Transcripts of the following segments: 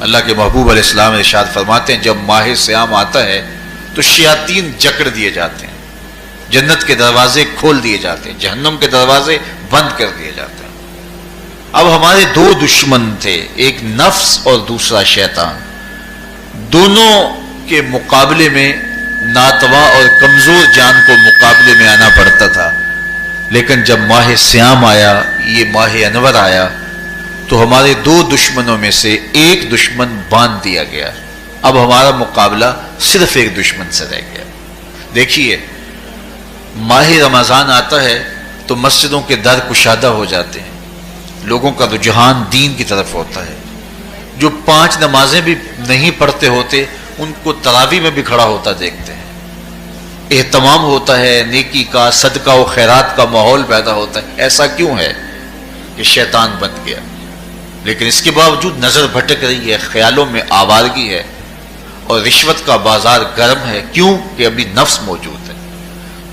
اللہ کے محبوب علیہ السلام ارشاد فرماتے ہیں جب ماہ سیام آتا ہے تو شیاطین جکڑ دیے جاتے ہیں، جنت کے دروازے کھول دیے جاتے ہیں، جہنم کے دروازے بند کر دیے جاتے ہیں۔ اب ہمارے دو دشمن تھے، ایک نفس اور دوسرا شیطان، دونوں کے مقابلے میں ناتواں اور کمزور جان کو مقابلے میں آنا پڑتا تھا، لیکن جب ماہ سیام آیا، یہ ماہ انور آیا، تو ہمارے دو دشمنوں میں سے ایک دشمن باندھ دیا گیا۔ اب ہمارا مقابلہ صرف ایک دشمن سے رہ گیا۔ دیکھیے، ماہ رمضان آتا ہے تو مسجدوں کے در کشادہ ہو جاتے ہیں، لوگوں کا رجحان دین کی طرف ہوتا ہے۔ جو 5 نمازیں بھی نہیں پڑھتے ہوتے ان کو تراویح میں بھی کھڑا ہوتا دیکھتے ہیں، اہتمام ہوتا ہے، نیکی کا، صدقہ و خیرات کا ماحول پیدا ہوتا ہے۔ ایسا کیوں ہے؟ کہ شیطان بن گیا، لیکن اس کے باوجود نظر بھٹک رہی ہے، خیالوں میں آوارگی ہے، اور رشوت کا بازار گرم ہے۔ کیوں؟ کہ ابھی نفس موجود ہے۔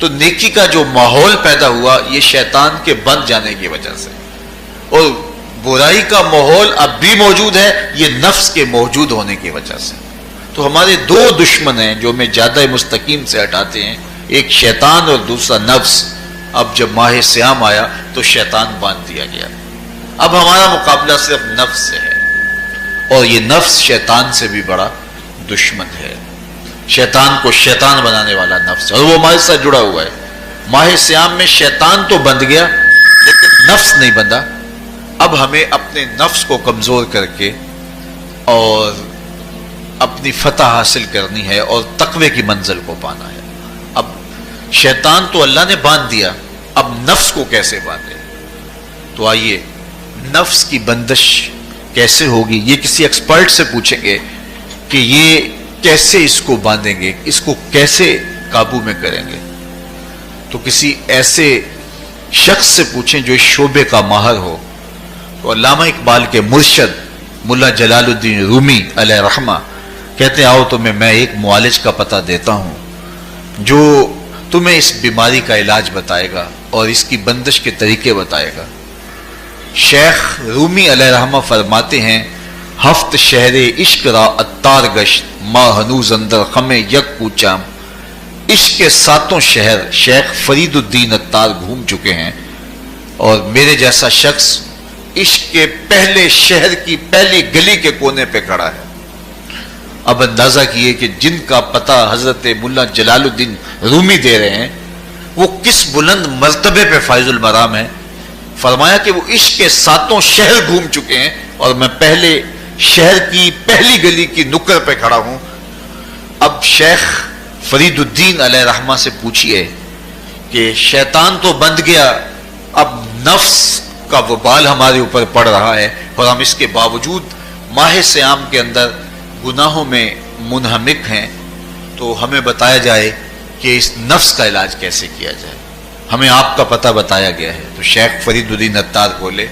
تو نیکی کا جو ماحول پیدا ہوا یہ شیطان کے بن جانے کی وجہ سے، اور برائی کا ماحول اب بھی موجود ہے یہ نفس کے موجود ہونے کی وجہ سے۔ تو ہمارے دو دشمن ہیں جو ہمیں جادہ مستقیم سے ہٹاتے ہیں، ایک شیطان اور دوسرا نفس۔ اب جب ماہ سیام آیا تو شیطان باندھ دیا گیا، اب ہمارا مقابلہ صرف نفس سے ہے، اور یہ نفس شیطان سے بھی بڑا دشمن ہے۔ شیطان کو شیطان بنانے والا نفس ہے، اور وہ ہمارے ساتھ جڑا ہوا ہے۔ ماہ سیام میں شیطان تو بند گیا لیکن نفس نہیں بندھا۔ اب ہمیں اپنے نفس کو کمزور کر کے اور اپنی فتح حاصل کرنی ہے اور تقوی کی منزل کو پانا ہے۔ اب شیطان تو اللہ نے باندھ دیا، اب نفس کو کیسے باندھے؟ تو آئیے، نفس کی بندش کیسے ہوگی یہ کسی ایکسپرٹ سے پوچھیں گے کہ یہ کیسے اس کو باندھیں گے، اس کو کیسے قابو میں کریں گے۔ تو کسی ایسے شخص سے پوچھیں جو اس شعبے کا ماہر ہو۔ تو علامہ اقبال کے مرشد ملا جلال الدین رومی علیہ رحمہ کہتے ہیں، آؤ تمہیں میں ایک معالج کا پتہ دیتا ہوں جو تمہیں اس بیماری کا علاج بتائے گا اور اس کی بندش کے طریقے بتائے گا۔ شیخ رومی علیہ رحمہ فرماتے ہیں، ہفت شہر عشق را اتار گشت ما ہنوز اندر خم یک کوچام۔ عشق کے 7 شہر شیخ فرید الدین اتار گھوم چکے ہیں، اور میرے جیسا شخص عشق کے پہلے شہر کی پہلی گلی کے کونے پہ کھڑا ہے۔ اب اندازہ کیے کہ جن کا پتہ حضرت ملا جلال الدین رومی دے رہے ہیں وہ کس بلند مرتبے پہ فائز المرام ہے۔ فرمایا کہ وہ عشق کے 7 شہر گھوم چکے ہیں اور میں پہلے شہر کی پہلی گلی کی نکر پہ کھڑا ہوں۔ اب شیخ فرید الدین علیہ رحمہ سے پوچھئے کہ شیطان تو بند گیا، اب نفس کا وبال ہمارے اوپر پڑ رہا ہے اور ہم اس کے باوجود ماہ سیام کے اندر گناہوں میں منہمک ہیں، تو ہمیں بتایا جائے کہ اس نفس کا علاج کیسے کیا جائے۔ ہمیں آپ کا پتہ بتایا گیا ہے۔ تو شیخ فرید الدین اتار بولے،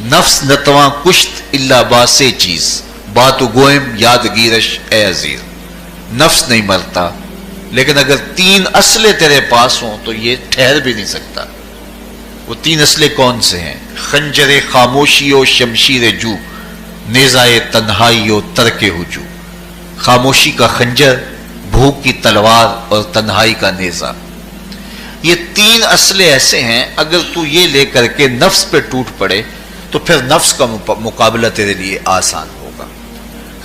نفس نتواں کشت اللہ باسے چیز بات گوئم یاد گیرش اے عزیز۔ نفس نہیں مرتا، لیکن اگر 3 اسلحے تیرے پاس ہوں تو یہ ٹھہر بھی نہیں سکتا۔ وہ 3 اسلحے کون سے ہیں؟ خنجر خاموشی و شمشیر جو، نیزائے تنہائی و ترک ہجو۔ خاموشی کا خنجر، بھوک کی تلوار اور تنہائی کا نیزہ، یہ 3 اسلحے ایسے ہیں اگر تو یہ لے کر کے نفس پہ ٹوٹ پڑے تو پھر نفس کا مقابلہ تیرے لیے آسان ہوگا۔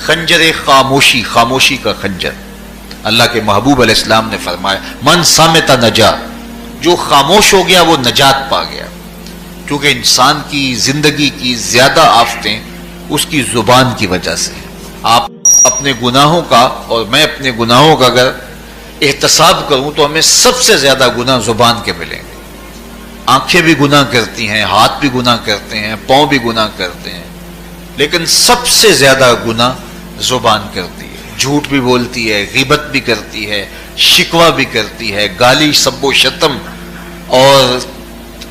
خنجر خاموشی، خاموشی کا خنجر، اللہ کے محبوب علیہ السلام نے فرمایا من صامت نجا، جو خاموش ہو گیا وہ نجات پا گیا، کیونکہ انسان کی زندگی کی زیادہ آفتیں اس کی زبان کی وجہ سے۔ آپ اپنے گناہوں کا اور میں اپنے گناہوں کا اگر احتساب کروں تو ہمیں سب سے زیادہ گناہ زبان کے ملیں گے۔ آنکھیں بھی گناہ کرتی ہیں، ہاتھ بھی گناہ کرتے ہیں، پاؤں بھی گناہ کرتے ہیں، لیکن سب سے زیادہ گناہ زبان کرتی ہے۔ جھوٹ بھی بولتی ہے، غیبت بھی کرتی ہے، شکوہ بھی کرتی ہے، گالی سب و شتم اور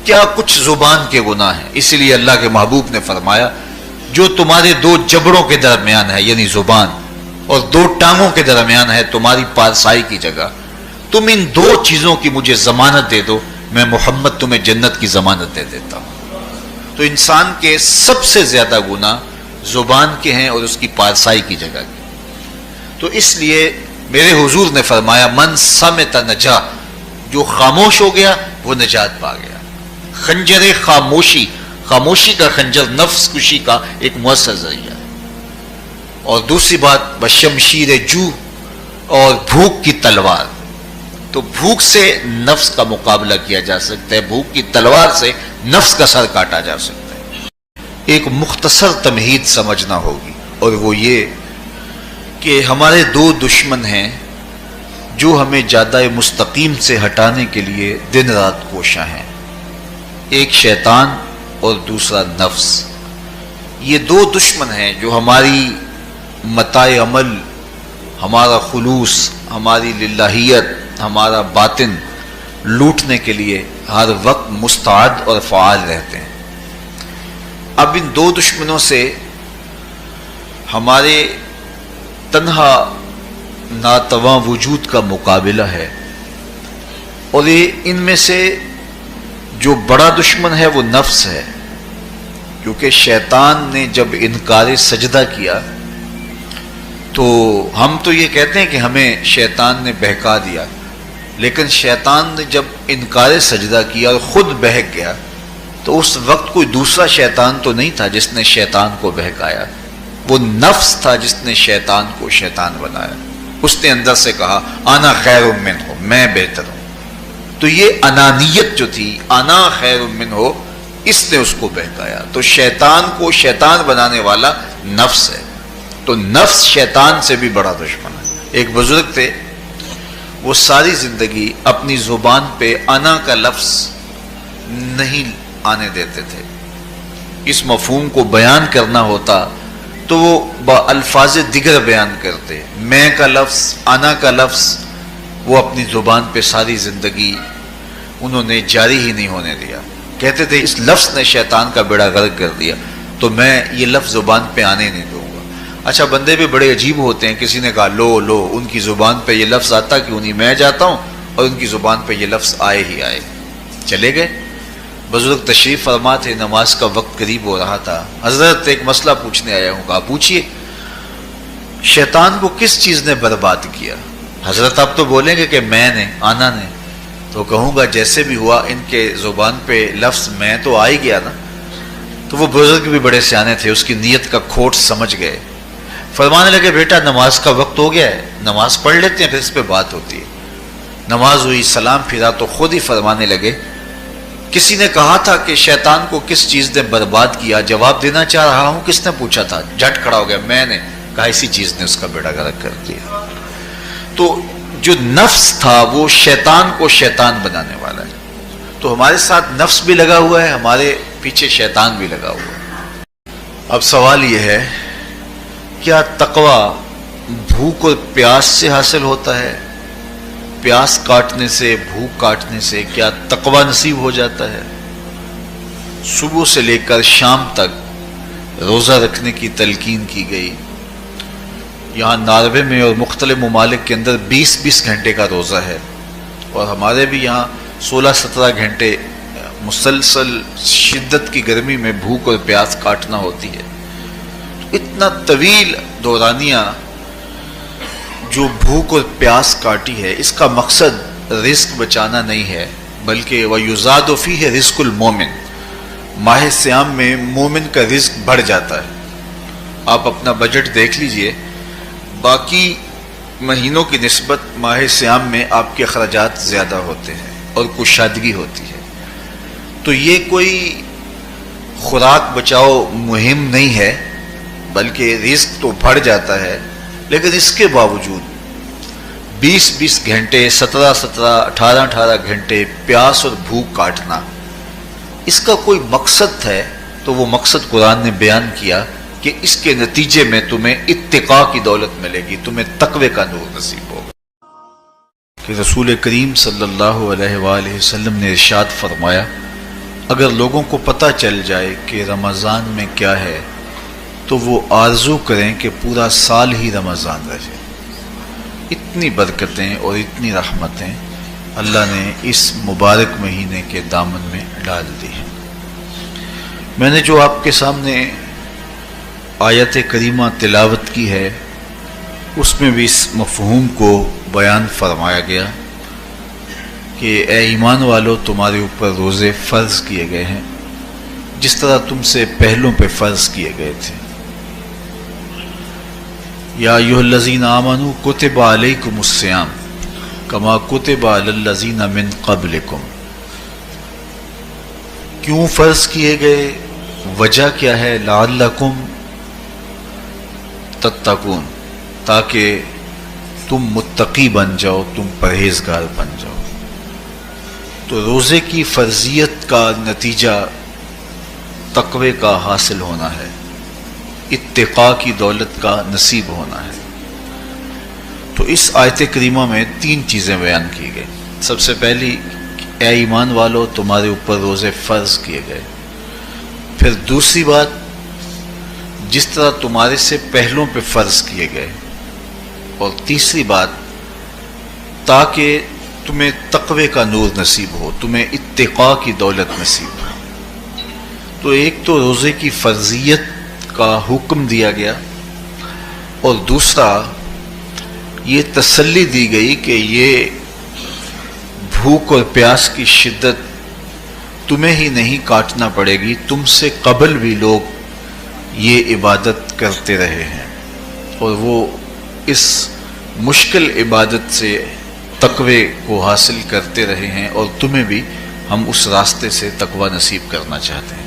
کیا کچھ زبان کے گناہ ہیں۔ اسی لیے اللہ کے محبوب نے فرمایا جو تمہارے 2 جبڑوں کے درمیان ہے یعنی زبان اور 2 ٹانگوں کے درمیان ہے تمہاری پارسائی کی جگہ، تم ان 2 چیزوں کی مجھے ضمانت دے دو، میں محمد تمہیں جنت کی ضمانت دے دیتا ہوں۔ تو انسان کے سب سے زیادہ گناہ زبان کے ہیں اور اس کی پارسائی کی جگہ کے. تو اس لیے میرے حضور نے فرمایا من صمت نجا، جو خاموش ہو گیا وہ نجات پا گیا. خنجر خاموشی، خاموشی کا خنجر نفس کشی کا ایک مؤثر ذریعہ ہے. اور دوسری بات بشمشیر جو، اور بھوک کی تلوار. تو بھوک سے نفس کا مقابلہ کیا جا سکتا ہے، بھوک کی تلوار سے نفس کا سر کاٹا جا سکتا ہے. ایک مختصر تمہید سمجھنا ہوگی، اور وہ یہ کہ ہمارے دو دشمن ہیں جو ہمیں جادہ مستقیم سے ہٹانے کے لیے دن رات کوشاں ہیں. ایک شیطان اور دوسرا نفس. یہ دو دشمن ہیں جو ہماری متاع عمل، ہمارا خلوص، ہماری للہیت، ہمارا باطن لوٹنے کے لیے ہر وقت مستعد اور فعال رہتے ہیں. اب ان دو دشمنوں سے ہمارے تنہا ناتواں وجود کا مقابلہ ہے. اور ان میں سے جو بڑا دشمن ہے وہ نفس ہے، کیونکہ شیطان نے جب انکار سجدہ کیا تو ہم تو یہ کہتے ہیں کہ ہمیں شیطان نے بہکا دیا، لیکن شیطان نے جب انکار سجدہ کیا اور خود بہک گیا تو اس وقت کوئی دوسرا شیطان تو نہیں تھا جس نے شیطان کو بہکایا، وہ نفس تھا جس نے شیطان کو شیطان بنایا. اس نے اندر سے کہا انا خیر منہ، میں بہتر ہوں. تو یہ انانیت جو تھی، انا خیر منہ، اس نے اس کو بہکایا. تو شیطان کو شیطان بنانے والا نفس ہے. تو نفس شیطان سے بھی بڑا دشمن ہے. ایک بزرگ تھے، وہ ساری زندگی اپنی زبان پہ انا کا لفظ نہیں آنے دیتے تھے. اس مفہوم کو بیان کرنا ہوتا تو وہ با الفاظ دیگر بیان کرتے. میں کا لفظ، انا کا لفظ وہ اپنی زبان پہ ساری زندگی انہوں نے جاری ہی نہیں ہونے دیا. کہتے تھے اس لفظ نے شیطان کا بیڑا غرق کر دیا، تو میں یہ لفظ زبان پہ آنے نہیں دوں گا. اچھا، بندے بھی بڑے عجیب ہوتے ہیں. کسی نے کہا لو ان کی زبان پہ یہ لفظ آتا کیوں نہیں، میں جاتا ہوں اور ان کی زبان پہ یہ لفظ آئے ہی آئے. چلے گئے. بزرگ تشریف فرما تھے، نماز کا وقت قریب ہو رہا تھا. حضرت ایک مسئلہ پوچھنے آیا ہوں. کہا پوچھیے. شیطان کو کس چیز نے برباد کیا؟ حضرت آپ تو بولیں گے کہ میں نے، آنا نے. تو کہوں گا جیسے بھی ہوا ان کے زبان پہ لفظ میں تو آ ہی گیا نا. تو وہ بزرگ بھی بڑے سیانے تھے، اس کی نیت کا کھوٹ سمجھ گئے. فرمانے لگے بیٹا نماز کا وقت ہو گیا ہے، نماز پڑھ لیتے ہیں پھر اس پہ بات ہوتی ہے. نماز ہوئی، سلام پھرا تو خود ہی فرمانے لگے کسی نے کہا تھا کہ شیطان کو کس چیز نے برباد کیا، جواب دینا چاہ رہا ہوں. کس نے پوچھا تھا؟ جھٹ کھڑا ہو گیا، میں نے. کہا اسی چیز نے اس کا بیڑا غرق کر دیا. تو جو نفس تھا وہ شیطان کو شیطان بنانے والا ہے. تو ہمارے ساتھ نفس بھی لگا ہوا ہے، ہمارے پیچھے شیطان بھی لگا ہوا ہے. اب سوال یہ ہے، کیا تقوی بھوک اور پیاس سے حاصل ہوتا ہے؟ پیاس کاٹنے سے، بھوک کاٹنے سے کیا تقوی نصیب ہو جاتا ہے؟ صبح سے لے کر شام تک روزہ رکھنے کی تلقین کی گئی. یہاں ناروے میں اور مختلف ممالک کے اندر 20 گھنٹے کا روزہ ہے، اور ہمارے بھی یہاں 16-17 گھنٹے مسلسل شدت کی گرمی میں بھوک اور پیاس کاٹنا ہوتی ہے. اتنا طویل دورانیہ جو بھوک اور پیاس کاٹی ہے، اس کا مقصد رزق بچانا نہیں ہے، بلکہ وَيُزَادُ فِيهِ رِزْقُ الْمُؤْمِنِ. ماہ سیام میں مومن کا رزق بڑھ جاتا ہے. آپ اپنا بجٹ دیکھ لیجئے، باقی مہینوں کی نسبت ماہ سیام میں آپ کے اخراجات زیادہ ہوتے ہیں اور کشادگی ہوتی ہے. تو یہ کوئی خوراک بچاؤ مہم نہیں ہے، بلکہ رزق تو بڑھ جاتا ہے. لیکن اس کے باوجود 20 گھنٹے، 17 18 گھنٹے پیاس اور بھوک کاٹنا، اس کا کوئی مقصد ہے تو وہ مقصد قرآن نے بیان کیا کہ اس کے نتیجے میں تمہیں اتقاء کی دولت ملے گی، تمہیں تقوی کا نور نصیب ہوگا. کہ رسول کریم صلی اللہ علیہ وآلہ وسلم نے ارشاد فرمایا، اگر لوگوں کو پتہ چل جائے کہ رمضان میں کیا ہے تو وہ آرزو کریں کہ پورا سال ہی رمضان رہے. اتنی برکتیں اور اتنی رحمتیں اللہ نے اس مبارک مہینے کے دامن میں ڈال دی ہیں. میں نے جو آپ کے سامنے آیت کریمہ تلاوت کی ہے اس میں بھی اس مفہوم کو بیان فرمایا گیا کہ اے ایمان والو تمہارے اوپر روزے فرض کیے گئے ہیں جس طرح تم سے پہلوں پہ فرض کیے گئے تھے۔ یا ایھا الذین آمنوا کتب علیکم الصیام کما کتب علی الذین من قبلکم۔ کیوں فرض کیے گئے، وجہ کیا ہے؟ لعلکم تتقون، تاکہ تم متقی بن جاؤ، تم پرہیزگار بن جاؤ۔ تو روزے کی فرضیت کا نتیجہ تقوی کا حاصل ہونا ہے، اتقاء کی دولت کا نصیب ہونا ہے۔ تو اس آیت کریمہ میں 3 چیزیں بیان کی گئی۔ سب سے پہلی، اے ایمان والو تمہارے اوپر روزے فرض کیے گئے۔ پھر دوسری بات، جس طرح تمہارے سے پہلوں پہ فرض کیے گئے۔ اور تیسری بات، تاکہ تمہیں تقوی کا نور نصیب ہو، تمہیں اتقاء کی دولت نصیب ہو۔ تو ایک تو روزے کی فرضیت کا حکم دیا گیا، اور دوسرا یہ تسلی دی گئی کہ یہ بھوک اور پیاس کی شدت تمہیں ہی نہیں کاٹنا پڑے گی، تم سے قبل بھی لوگ یہ عبادت کرتے رہے ہیں، اور وہ اس مشکل عبادت سے تقوی کو حاصل کرتے رہے ہیں، اور تمہیں بھی ہم اس راستے سے تقوی نصیب کرنا چاہتے ہیں۔